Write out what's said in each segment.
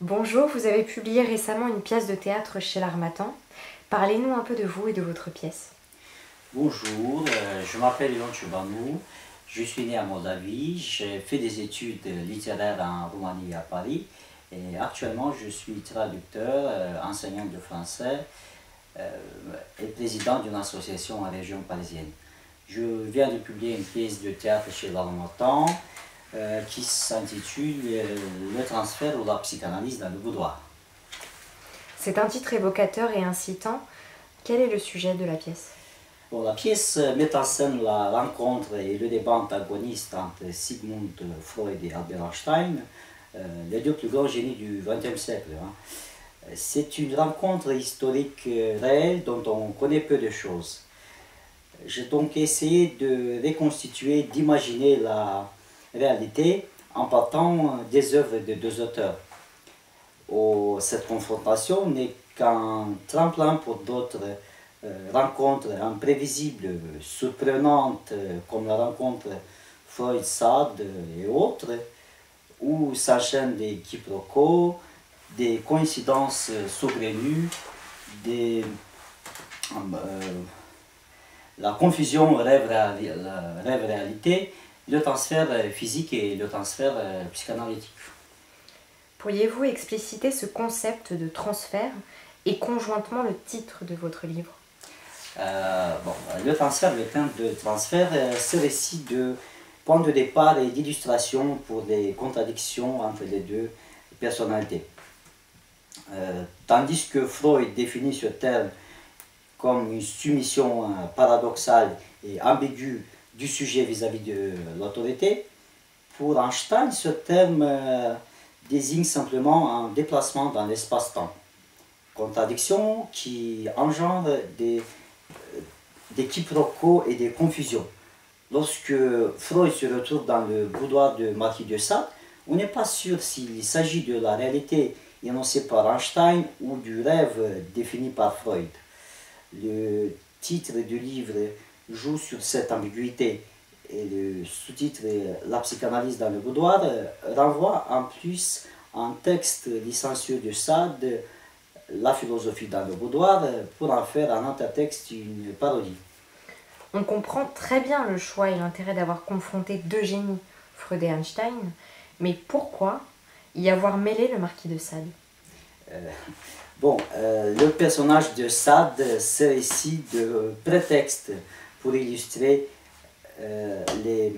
Bonjour, vous avez publié récemment une pièce de théâtre chez l'Harmattan. Parlez-nous un peu de vous et de votre pièce. Bonjour, je m'appelle Ion Ciobanu, je suis né à Moldavie, j'ai fait des études littéraires en Roumanie et à Paris et actuellement je suis traducteur, enseignant de français et président d'une association en région parisienne. Je viens de publier une pièce de théâtre chez l'Harmattan qui s'intitule Le transfert ou la psychanalyse dans le boudoir. C'est un titre évocateur et incitant. Quel est le sujet de la pièce? Bon, la pièce met en scène la rencontre et le débat antagoniste entre Sigmund Freud et Albert Einstein, les deux plus grands génies du XXe siècle. C'est une rencontre historique réelle dont on connaît peu de choses. J'ai donc essayé de reconstituer, d'imaginer la réalité en partant des œuvres de deux auteurs. Cette confrontation n'est qu'un tremplin pour d'autres rencontres imprévisibles, surprenantes, comme la rencontre Freud-Sade et autres, où s'enchaînent des quiproquos, des coïncidences saugrenues, la confusion rêve-réalité, le transfert physique et le transfert psychanalytique. Pourriez-vous expliciter ce concept de transfert et conjointement le titre de votre livre? Le transfert, le thème de transfert, c'est récit de point de départ et d'illustration pour les contradictions entre les deux personnalités. Tandis que Freud définit ce terme comme une soumission paradoxale et ambiguë du sujet vis-à-vis de l'autorité, pour Einstein, ce terme désigne simplement un déplacement dans l'espace-temps. Contradiction qui engendre des quiproquos et des confusions. Lorsque Freud se retrouve dans le boudoir de Marquis de Sade, on n'est pas sûr s'il s'agit de la réalité énoncée par Einstein ou du rêve défini par Freud. Le titre du livre joue sur cette ambiguïté et le sous-titre « La psychanalyse dans le boudoir » renvoie en plus à un texte licencieux de Sade, La philosophie dans le boudoir, pour en faire un intertexte, une parodie. On comprend très bien le choix et l'intérêt d'avoir confronté deux génies, Freud et Einstein, mais pourquoi y avoir mêlé le marquis de Sade? Le personnage de Sade sert ici de prétexte pour illustrer le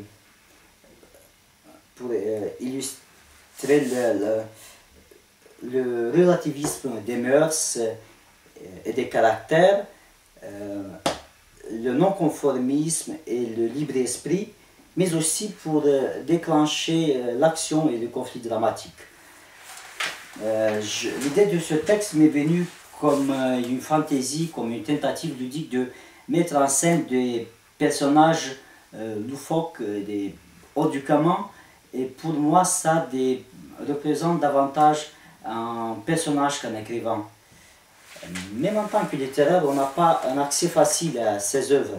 relativisme des mœurs et des caractères, le non-conformisme et le libre-esprit, mais aussi pour déclencher l'action et le conflit dramatique. L'idée de ce texte m'est venue comme une fantaisie, comme une tentative ludique de mettre en scène des personnages loufoques, hors du commun, et pour moi ça représente davantage un personnage qu'un écrivain. Même en tant que littéraire, on n'a pas un accès facile à ces œuvres.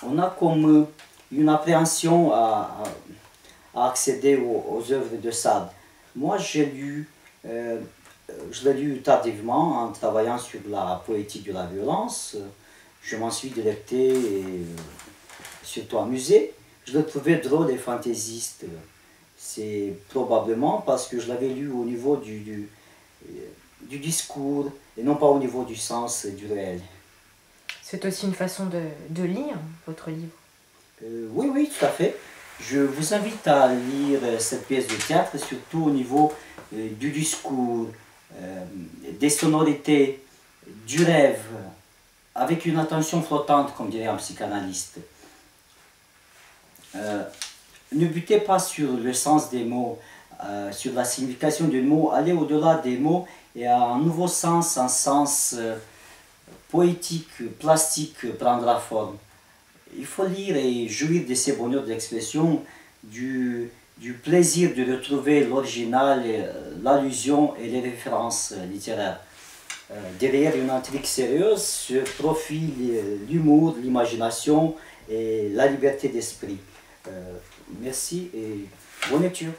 On a comme une appréhension à accéder aux œuvres de Sade. Moi, je l'ai lu tardivement en travaillant sur la poétique de la violence. Je m'en suis délecté et surtout amusé. Je le trouvais drôle et fantaisiste. C'est probablement parce que je l'avais lu au niveau du discours et non pas au niveau du sens et du réel. C'est aussi une façon de lire votre livre. Oui, tout à fait. Je vous invite à lire cette pièce de théâtre, surtout au niveau du discours, des sonorités, du rêve, avec une attention flottante, comme dirait un psychanalyste. Ne butez pas sur le sens des mots, sur la signification des mots, allez au-delà des mots et à un nouveau sens, un sens poétique, plastique prendra forme. Il faut lire et jouir de ces bonheurs d'expression, du plaisir de retrouver l'original, l'allusion et les références littéraires. Derrière une intrigue sérieuse se profile l'humour, l'imagination et la liberté d'esprit. Merci et bonne lecture.